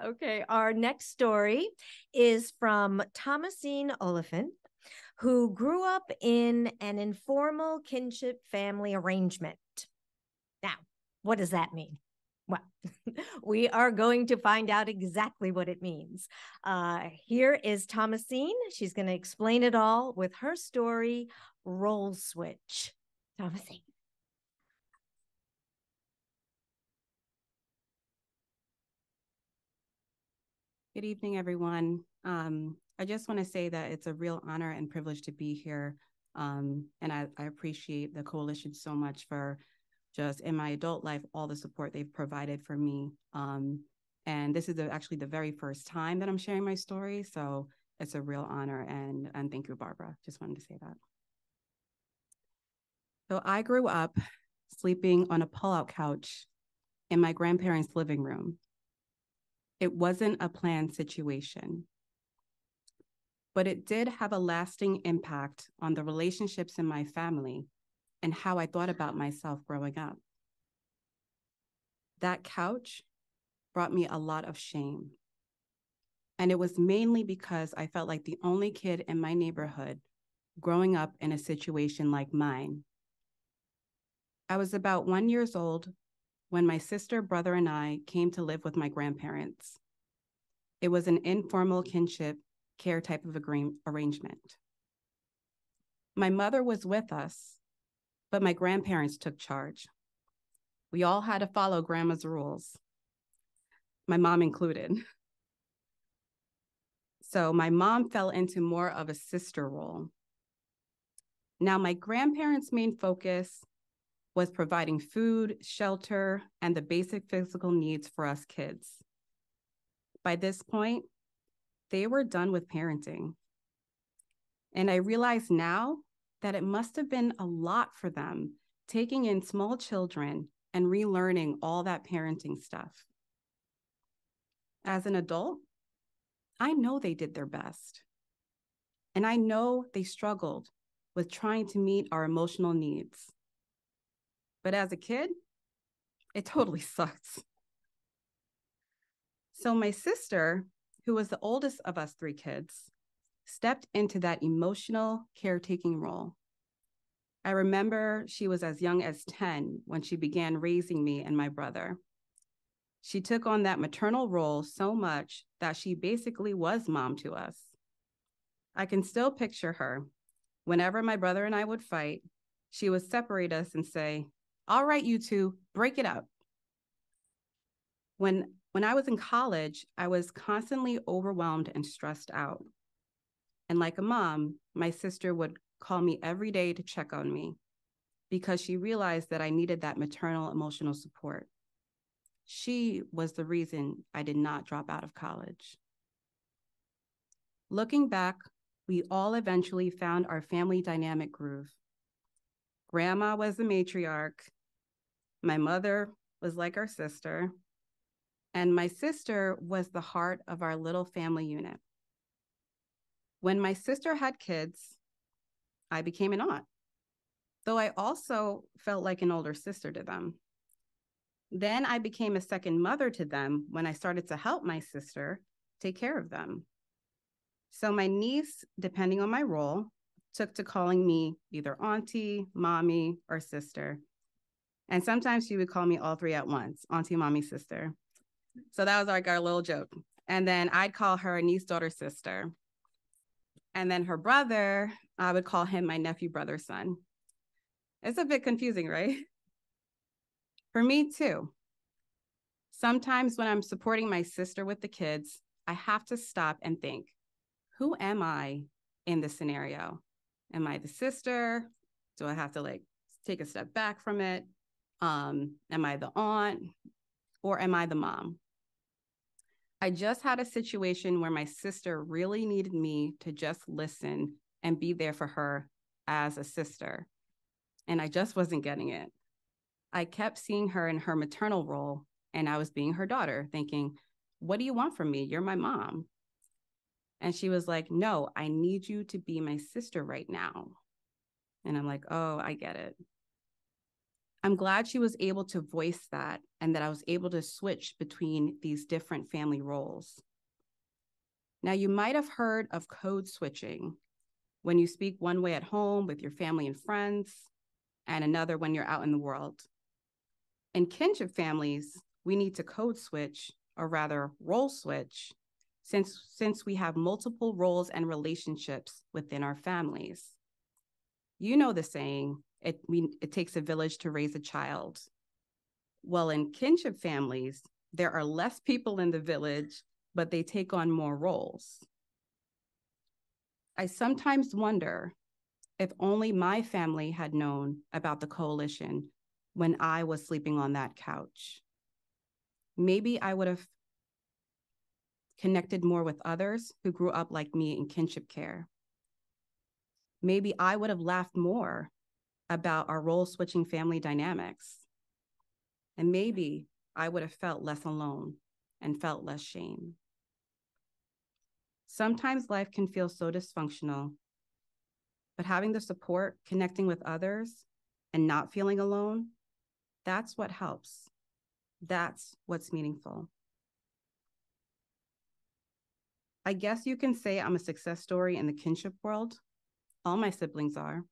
Okay, our next story is from Tomasine Oliphant, who grew up in an informal kinship family arrangement. Now, what does that mean? Well, we are going to find out exactly what it means. Here is Tomasine. She's going to explain it all with her story, Role Switch. Tomasine. Good evening, everyone. I just want to say that it's a real honor and privilege to be here. And I appreciate the coalition so much for just in my adult life, all the support they've provided for me. And this is actually the very first time that I'm sharing my story. So it's a real honor. And thank you, Barbara. Just wanted to say that. So I grew up sleeping on a pull-out couch in my grandparents' living room. It wasn't a planned situation, but it did have a lasting impact on the relationships in my family and how I thought about myself growing up. That couch brought me a lot of shame. And it was mainly because I felt like the only kid in my neighborhood growing up in a situation like mine. I was about 1 year old when my sister, brother, and I came to live with my grandparents. It was an informal kinship care type of arrangement. My mother was with us, but my grandparents took charge. We all had to follow grandma's rules, my mom included. So my mom fell into more of a sister role. Now, my grandparents' main focus was providing food, shelter, and the basic physical needs for us kids. By this point, they were done with parenting. And I realize now that it must have been a lot for them taking in small children and relearning all that parenting stuff. As an adult, I know they did their best. And I know they struggled with trying to meet our emotional needs. But as a kid, it totally sucks. So my sister, who was the oldest of us 3 kids, stepped into that emotional caretaking role. I remember she was as young as 10 when she began raising me and my brother. She took on that maternal role so much that she basically was mom to us. I can still picture her. Whenever my brother and I would fight, she would separate us and say, "All right, you two, break it up." When I was in college, I was constantly overwhelmed and stressed out. And like a mom, my sister would call me every day to check on me because she realized that I needed that maternal emotional support. She was the reason I did not drop out of college. Looking back, we all eventually found our family dynamic groove. Grandma was the matriarch. My mother was like our sister. And my sister was the heart of our little family unit. When my sister had kids, I became an aunt, though I also felt like an older sister to them. Then I became a second mother to them when I started to help my sister take care of them. So my niece, depending on my role, took to calling me either auntie, mommy, or sister. And sometimes she would call me all 3 at once, auntie, mommy, sister. So that was like our little joke. And then I'd call her niece, daughter, sister. And then her brother, I would call him my nephew, brother, son. It's a bit confusing, right? For me too. Sometimes when I'm supporting my sister with the kids, I have to stop and think, who am I in this scenario? Am I the sister? Do I have to take a step back from it? Am I the aunt? Or am I the mom? I just had a situation where my sister really needed me to just listen and be there for her as a sister. And I just wasn't getting it. I kept seeing her in her maternal role, and I was being her daughter, thinking, what do you want from me? You're my mom. And she was like, no, I need you to be my sister right now. And I'm like, oh, I get it. I'm glad she was able to voice that and that I was able to switch between these different family roles. Now, you might have heard of code switching when you speak one way at home with your family and friends, and another when you're out in the world. In kinship families, we need to code switch, or rather role switch, since we have multiple roles and relationships within our families. You know the saying, it takes a village to raise a child. Well, in kinship families, there are less people in the village, but they take on more roles. I sometimes wonder if only my family had known about the coalition when I was sleeping on that couch. Maybe I would have connected more with others who grew up like me in kinship care. Maybe I would have laughed more about our role switching family dynamics. And maybe I would have felt less alone and felt less shame. Sometimes life can feel so dysfunctional, but having the support, connecting with others, and not feeling alone, that's what helps. That's what's meaningful. I guess you can say I'm a success story in the kinship world. All my siblings are.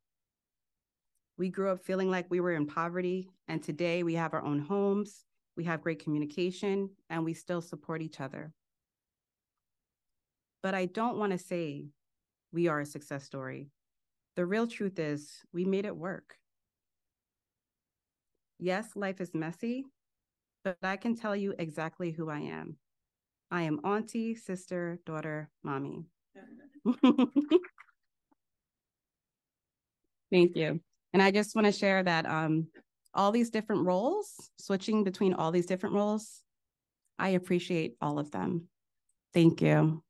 We grew up feeling like we were in poverty, and today we have our own homes, we have great communication, and we still support each other. But I don't want to say we are a success story. The real truth is we made it work. Yes, life is messy, but I can tell you exactly who I am. I am auntie, sister, daughter, mommy. Thank you. And I just want to share that all these different roles, switching between all these different roles, I appreciate all of them. Thank you.